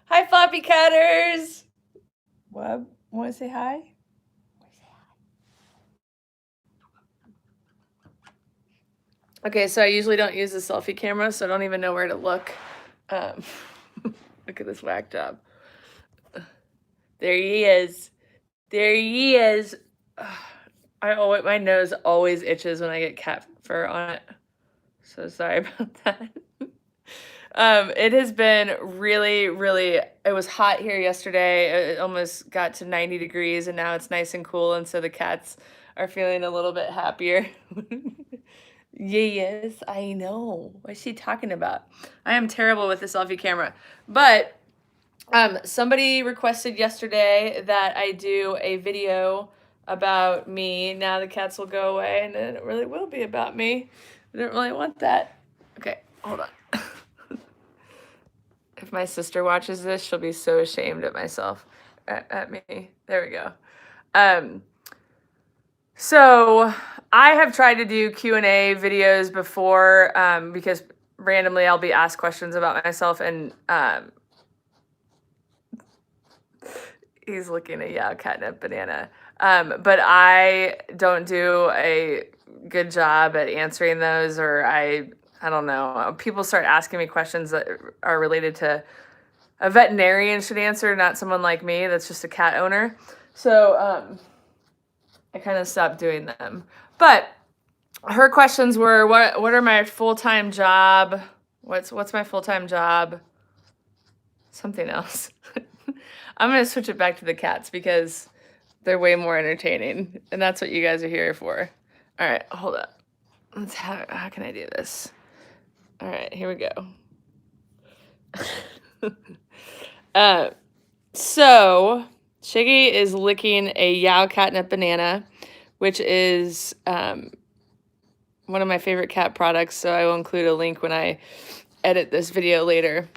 Hi, Floppycatters. What? Want to say hi? Okay, so I usually don't use the selfie camera, so I don't even know where to look. Look at this whack job. There he is. There he is. My nose always itches when I get cat fur on it. So sorry about that. It has been really, really, it was hot here yesterday. It almost got to 90 degrees and now it's nice and cool. And so the cats are feeling a little bit happier. Yes, I know. What's she talking about? I am terrible with the selfie camera. But somebody requested yesterday that I do a video about me. Now the cats will go away and then it really will be about me. I don't really want that. Okay, hold on. If my sister watches this, she'll be so ashamed at myself, at me. There we go. So I have tried to do Q&A videos before because randomly I'll be asked questions about myself, and he's looking at catnip banana. But I don't do a good job at answering those, or I don't know. People start asking me questions that are related to a veterinarian should answer, not someone like me that's just a cat owner. So I kind of stopped doing them. But her questions were, what are my full-time job? What's my full-time job? Something else. I'm gonna switch it back to the cats because they're way more entertaining, and that's what you guys are here for. All right, hold up. How can I do this? All right, here we go. So Shiggy is licking a Yao catnip banana, which is one of my favorite cat products. So I will include a link when I edit this video later.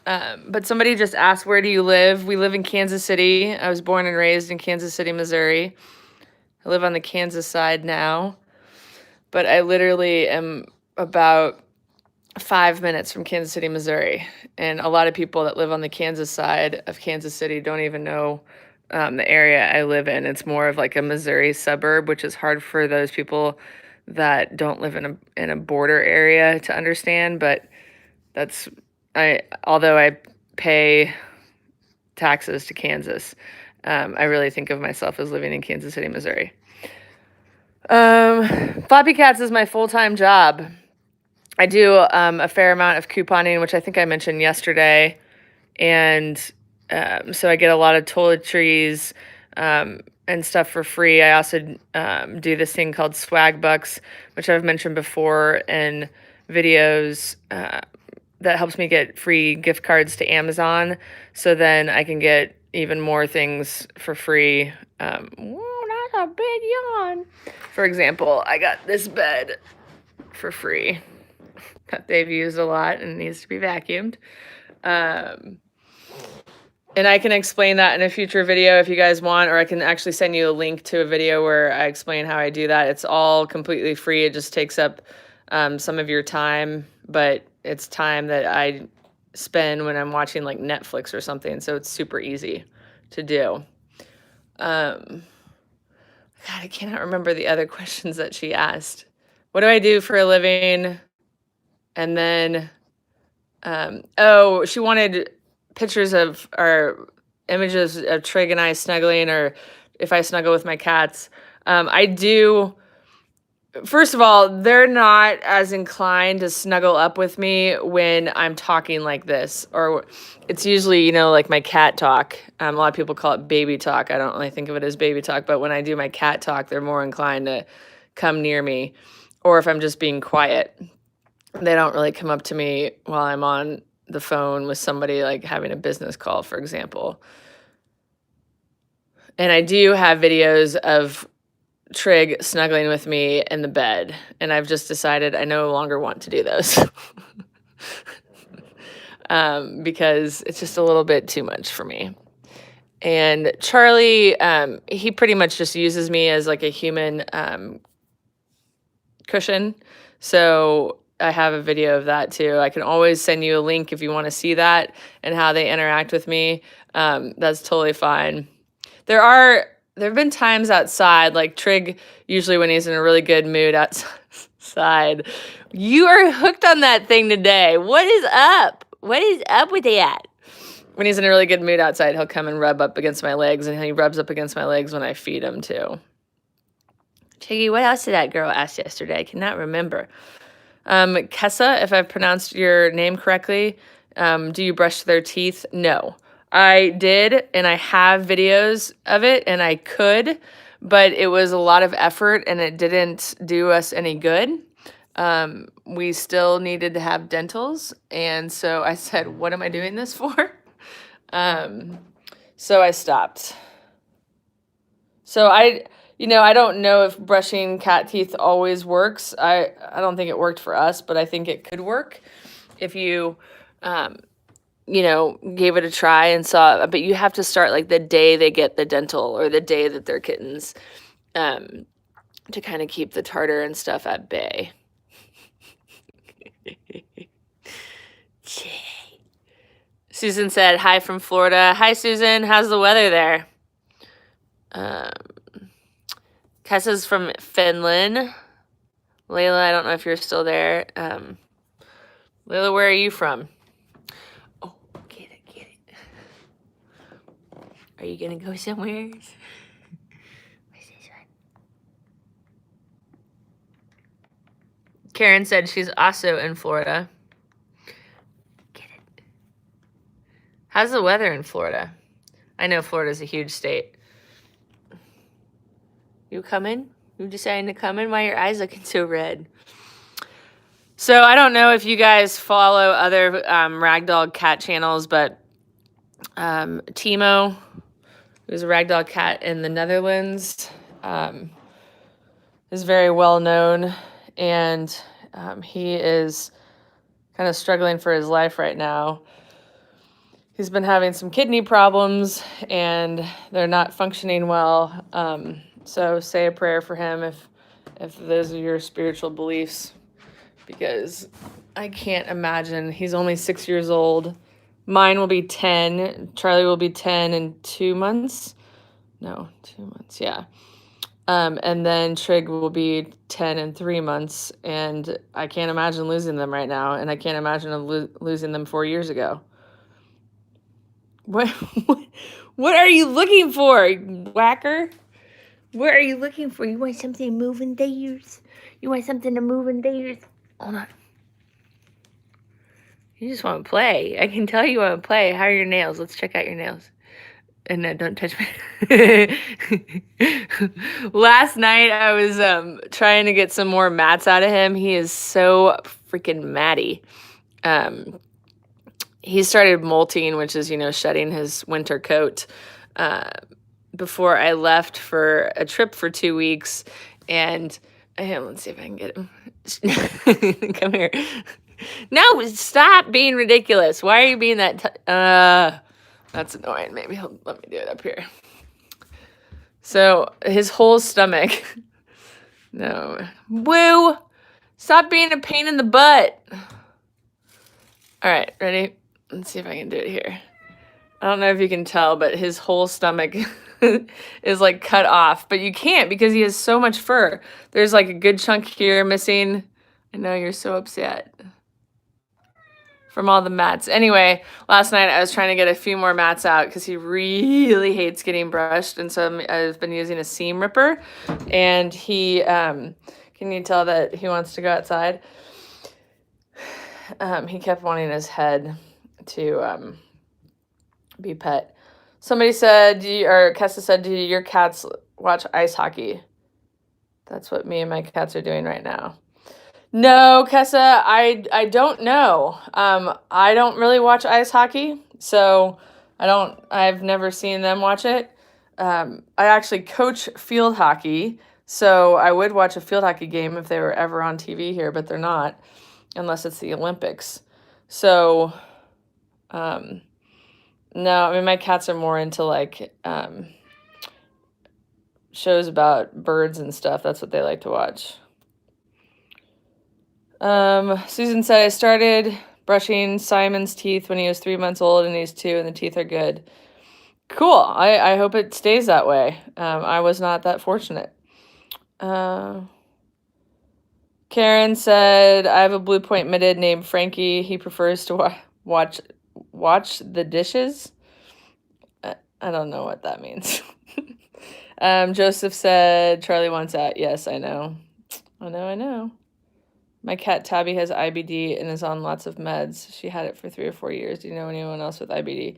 But somebody just asked, where do you live? We live in Kansas City. I was born and raised in Kansas City, Missouri. I live on the Kansas side now, but I literally am about 5 minutes from Kansas City, Missouri. And a lot of people that live on the Kansas side of Kansas City don't even know the area I live in. It's more of like a Missouri suburb, which is hard for those people that don't live in a border area to understand. But although I pay taxes to Kansas, I really think of myself as living in Kansas City, Missouri. Floppycats is my full-time job. I do a fair amount of couponing, which I think I mentioned yesterday. And so I get a lot of toiletries and stuff for free. I also do this thing called Swag Bucks, which I've mentioned before in videos, that helps me get free gift cards to Amazon. So then I can get even more things for free. Whoa, that's a big yawn. For example, I got this bed for free that they've used a lot and needs to be vacuumed. And I can explain that in a future video if you guys want, or I can actually send you a link to a video where I explain how I do that. It's all completely free. It just takes up some of your time, but it's time that I spend when I'm watching like Netflix or something. So it's super easy to do. God, I cannot remember the other questions that she asked. What do I do for a living? And then, she wanted pictures of or images of Trig and I snuggling, or if I snuggle with my cats. I do. First of all, they're not as inclined to snuggle up with me when I'm talking like this, or it's usually, like my cat talk. A lot of people call it baby talk. I don't really think of it as baby talk, but when I do my cat talk, they're more inclined to come near me, or if I'm just being quiet. They don't really come up to me while I'm on the phone with somebody, like having a business call, for example. And I do have videos of Trig snuggling with me in the bed, and I've just decided I no longer want to do those. Because it's just a little bit too much for me. And Charlie, he pretty much just uses me as like a human cushion. So I have a video of that too. I can always send you a link if you want to see that and how they interact with me. That's totally fine. There have been times outside, like Trig, usually when he's in a really good mood outside. You are hooked on that thing today. What is up? What is up with that? When he's in a really good mood outside, he'll come and rub up against my legs, and he rubs up against my legs when I feed him too. Chiggy, what else did that girl ask yesterday? I cannot remember. Kessa, if I've pronounced your name correctly, do you brush their teeth? No. I did, and I have videos of it, and I could, but it was a lot of effort, and it didn't do us any good. We still needed to have dentals, and so I said, what am I doing this for? So I stopped. So I don't know if brushing cat teeth always works. I don't think it worked for us, but I think it could work if you, gave it a try and saw. But you have to start like the day they get the dental or the day that they're kittens, to kind of keep the tartar and stuff at bay. Susan said, hi from Florida. Hi, Susan. How's the weather there? Kessa's from Finland. Layla, I don't know if you're still there. Layla, where are you from? Oh, get it. Are you going to go somewhere? What's this one? Karen said she's also in Florida. How's the weather in Florida? I know Florida's a huge state. You coming? You deciding to come in? Why are your eyes looking so red? So I don't know if you guys follow other Ragdoll cat channels, but Timo, who's a Ragdoll cat in the Netherlands, is very well known, and he is kind of struggling for his life right now. He's been having some kidney problems, and they're not functioning well. So say a prayer for him if those are your spiritual beliefs, because I can't imagine. He's only 6 years old. Mine will be 10. Charlie will be 10 in 2 months. No, 2 months, yeah. And then Trig will be 10 in 3 months, and I can't imagine losing them right now, and I can't imagine losing them 4 years ago. What are you looking for, whacker? What are you looking for? You want something moving theirs? You want something to move in theirs? Hold on. You just want to play. I can tell you want to play. How are your nails? Let's check out your nails. And don't touch me. Last night I was trying to get some more mats out of him. He is so freaking matty. He started molting, which is, shedding his winter coat, before I left for a trip for 2 weeks. And let's see if I can get him. Come here. No, stop being ridiculous. Why are you being that? That's annoying. Maybe he'll let me do it up here. So his whole stomach. No. Woo! Stop being a pain in the butt. All right, ready? Let's see if I can do it here. I don't know if you can tell, but his whole stomach is like cut off. But you can't because he has so much fur. There's like a good chunk here missing. I know you're so upset from all the mats. Anyway, last night I was trying to get a few more mats out because he really hates getting brushed. And so I've been using a seam ripper. And he, can you tell that he wants to go outside? He kept wanting his head to be pet. Somebody said, Kessa said, do your cats watch ice hockey? That's what me and my cats are doing right now. No, Kessa, I don't know. I don't really watch ice hockey, so I've never seen them watch it. I actually coach field hockey, so I would watch a field hockey game if they were ever on TV here, but they're not, unless it's the Olympics. So, no, I mean, my cats are more into like shows about birds and stuff. That's what they like to watch. Susan said, I started brushing Simon's teeth when he was 3 months old, and he's 2, and the teeth are good. Cool. I hope it stays that way. I was not that fortunate. Karen said, I have a Blue Point Midget named Frankie. He prefers to watch the dishes. I don't know what that means. Joseph said, Charlie wants that. Yes, I know. I know. My cat Tabby has IBD and is on lots of meds. She had it for 3 or 4 years. Do you know anyone else with IBD?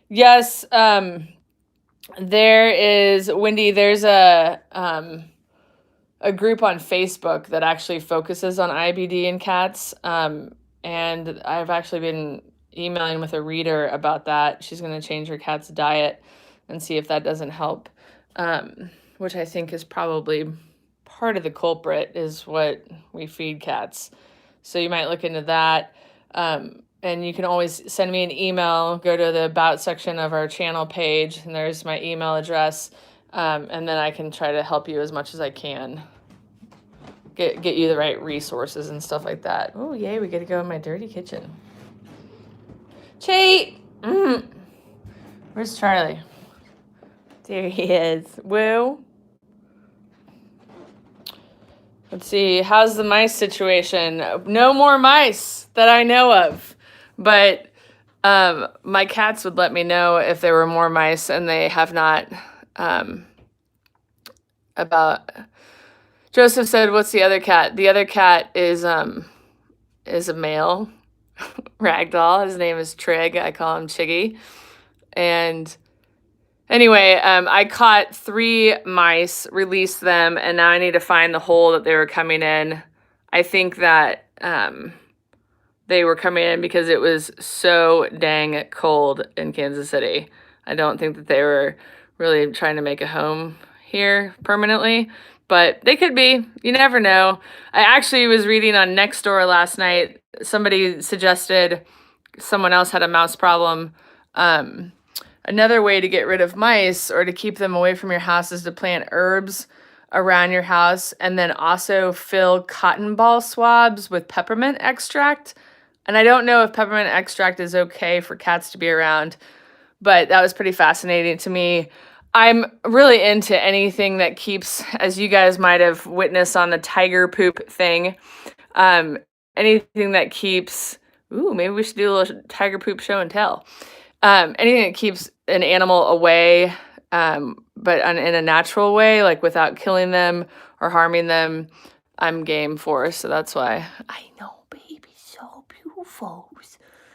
Yes, there is, Wendy, there's a group on Facebook that actually focuses on IBD in cats. And I've actually been emailing with a reader about that. She's going to change her cat's diet and see if that doesn't help, which I think is probably part of the culprit is what we feed cats. So you might look into that. And you can always send me an email, go to the About section of our channel page, and there's my email address. And then I can try to help you as much as I can. Get you the right resources and stuff like that. Oh, yay, we get to go in my dirty kitchen. Cheat! Where's Charlie? There he is. Woo. Let's see. How's the mice situation? No more mice that I know of. But my cats would let me know if there were more mice, and they have not. Joseph said, what's the other cat? The other cat is a male ragdoll. His name is Trig. I call him Chiggy. And anyway, I caught 3 mice, released them, and now I need to find the hole that they were coming in. I think that they were coming in because it was so dang cold in Kansas City. I don't think that they were really trying to make a home here permanently, but they could be. You never know. I actually was reading on Nextdoor last night. Somebody suggested someone else had a mouse problem. Another way to get rid of mice or to keep them away from your house is to plant herbs around your house and then also fill cotton ball swabs with peppermint extract. And I don't know if peppermint extract is okay for cats to be around, but that was pretty fascinating to me. I'm really into anything that keeps, as you guys might have witnessed on the tiger poop thing, anything that keeps, maybe we should do a little tiger poop show and tell. Anything that keeps an animal away, but in a natural way, like without killing them or harming them, I'm game for. So that's why I know, baby, so beautiful.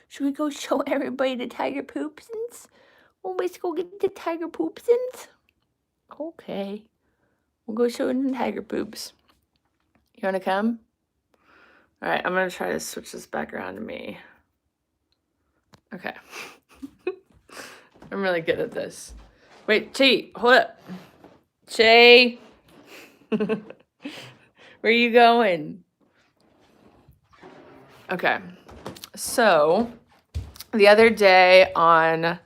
Should we go show everybody the tiger poopsins? Let's go get the tiger poopsins. Okay. We'll go show them the tiger poops. You want to come? All right, I'm going to try to switch this back around to me. Okay. I'm really good at this. Wait, Chi, hold up. Chi. Where are you going? Okay. So, the other day on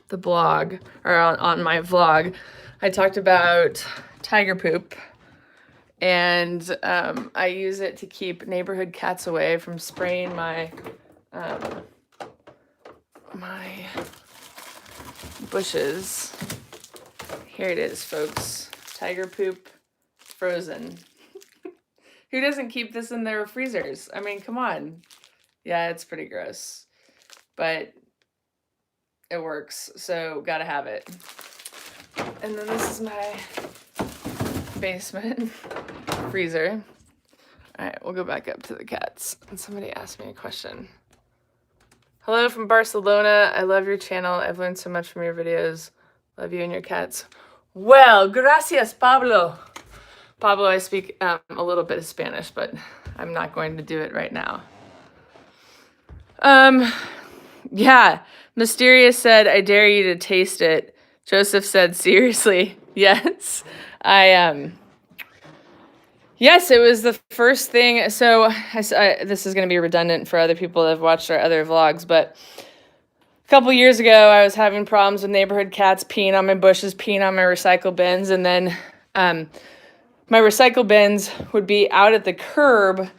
the blog, or on my vlog, I talked about tiger poop. And I use it to keep neighborhood cats away from spraying my my bushes. Here it is, folks. Tiger poop frozen. Who doesn't keep this in their freezers? I mean, come on. Yeah, it's pretty gross. But it works, so gotta have it. And then this is my basement freezer. All right, we'll go back up to the cats. And somebody asked me a question. Hello from Barcelona. I love your channel. I've learned so much from your videos. Love you and your cats. Well, gracias, Pablo. Pablo, I speak a little bit of Spanish, but I'm not going to do it right now. Yeah. Mysterious said, I dare you to taste it. Joseph said, seriously, yes. Yes, it was the first thing. So this is going to be redundant for other people that have watched our other vlogs, but a couple years ago, I was having problems with neighborhood cats peeing on my bushes, peeing on my recycle bins, and then my recycle bins would be out at the curb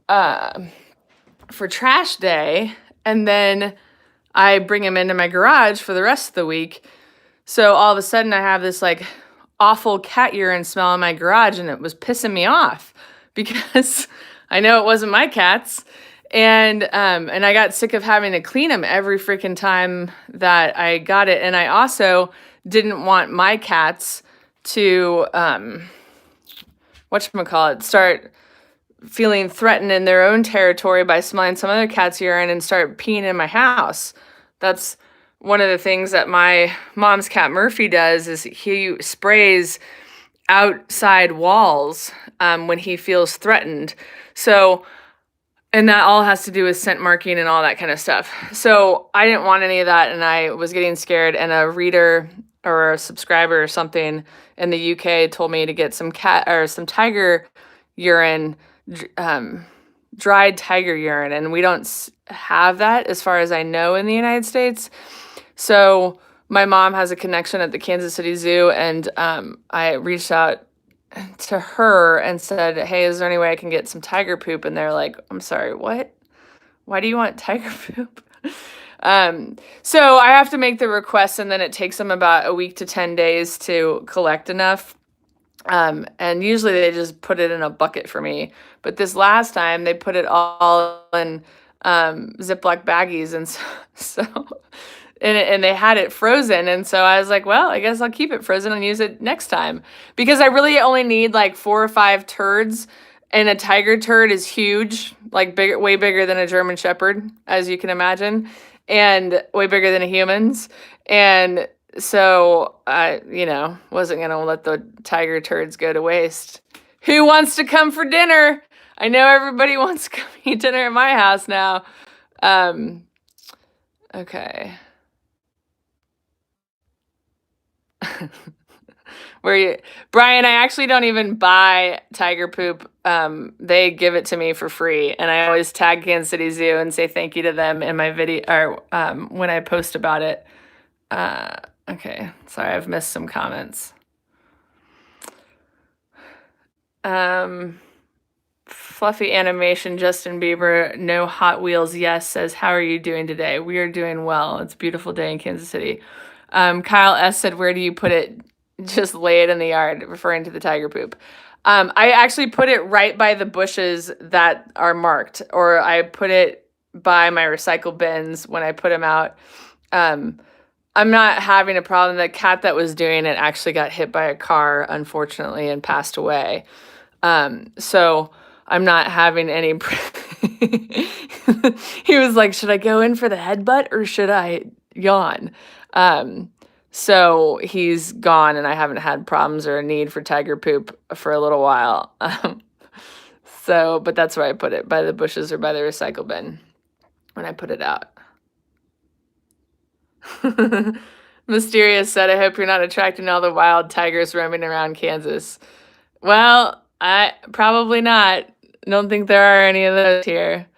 for trash day, and then I bring them into my garage for the rest of the week. So all of a sudden I have this like awful cat urine smell in my garage, and it was pissing me off because I know it wasn't my cats. And I got sick of having to clean them every freaking time that I got it. And I also didn't want my cats to whatchamacallit, start feeling threatened in their own territory by smelling some other cat's urine and start peeing in my house. That's one of the things that my mom's cat Murphy does, is he sprays outside walls when he feels threatened. So, and that all has to do with scent marking and all that kind of stuff. So I didn't want any of that, and I was getting scared, and a reader or a subscriber or something in the UK told me to get some cat or some tiger urine, dried tiger urine, and we don't have that as far as I know in the United States. So my mom has a connection at the Kansas City Zoo, and I reached out to her and said, hey, is there any way I can get some tiger poop? And they're like, I'm sorry, what? Why do you want tiger poop? So I have to make the request, and then it takes them about a week to 10 days to collect enough. And usually they just put it in a bucket for me. But this last time they put it all in Ziploc baggies, and so and they had it frozen, and so I was like, well, I guess I'll keep it frozen and use it next time, because I really only need like 4 or 5 turds, and a tiger turd is huge, like bigger, way bigger than a German Shepherd, as you can imagine, and way bigger than a human's, and so I, wasn't gonna let the tiger turds go to waste. Who wants to come for dinner? I know everybody wants to come eat dinner at my house now. Okay. Brian, I actually don't even buy tiger poop. They give it to me for free, and I always tag Kansas City Zoo and say thank you to them in my video, or when I post about it. Okay, sorry, I've missed some comments. Fluffy animation, Justin Bieber, no Hot Wheels, yes, says, how are you doing today? We are doing well. It's a beautiful day in Kansas City. Kyle S. said, where do you put it? Just lay it in the yard, referring to the tiger poop. I actually put it right by the bushes that are marked, or I put it by my recycle bins when I put them out. I'm not having a problem. The cat that was doing it actually got hit by a car, unfortunately, and passed away. So I'm not having any. He was like, should I go in for the headbutt or should I yawn? So he's gone, and I haven't had problems or a need for tiger poop for a little while. But that's where I put it, by the bushes or by the recycle bin when I put it out. Mysterious said, I hope you're not attracting all the wild tigers roaming around Kansas. Well, I probably not. Don't think there are any of those here.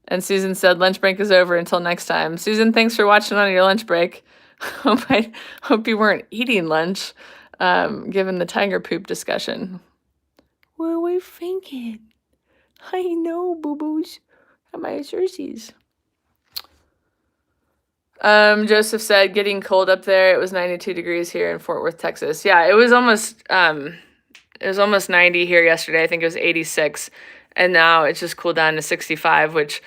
And Susan said, lunch break is over until next time. Susan, thanks for watching on your lunch break. Hope you weren't eating lunch, given the tiger poop discussion. What were we thinking? I know, boo-boos. How my Cersei's. Joseph said, getting cold up there. It was 92 degrees here in Fort Worth, Texas. Yeah, it was almost 90 here yesterday. I think it was 86. And now it's just cooled down to 65, which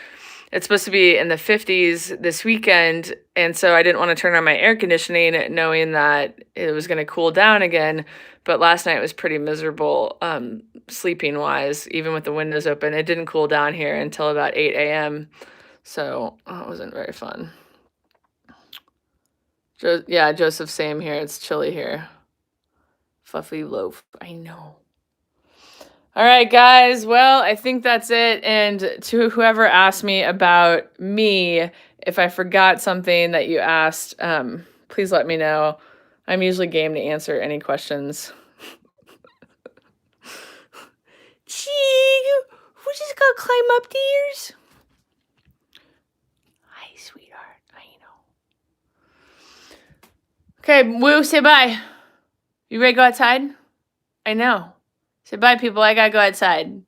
it's supposed to be in the 50s this weekend. And so I didn't want to turn on my air conditioning knowing that it was going to cool down again. But last night was pretty miserable, sleeping wise, even with the windows open. It didn't cool down here until about 8 a.m. So it wasn't very fun. Yeah, Joseph, same here. It's chilly here. Fluffy loaf. I know. All right, guys. Well, I think that's it. And to whoever asked me about me, if I forgot something that you asked, please let me know. I'm usually game to answer any questions. Gee, we just gotta climb up the ears. Hi, sweetheart. I know. Okay, Woo, say bye. You ready to go outside? I know. Say bye, people. I gotta go outside.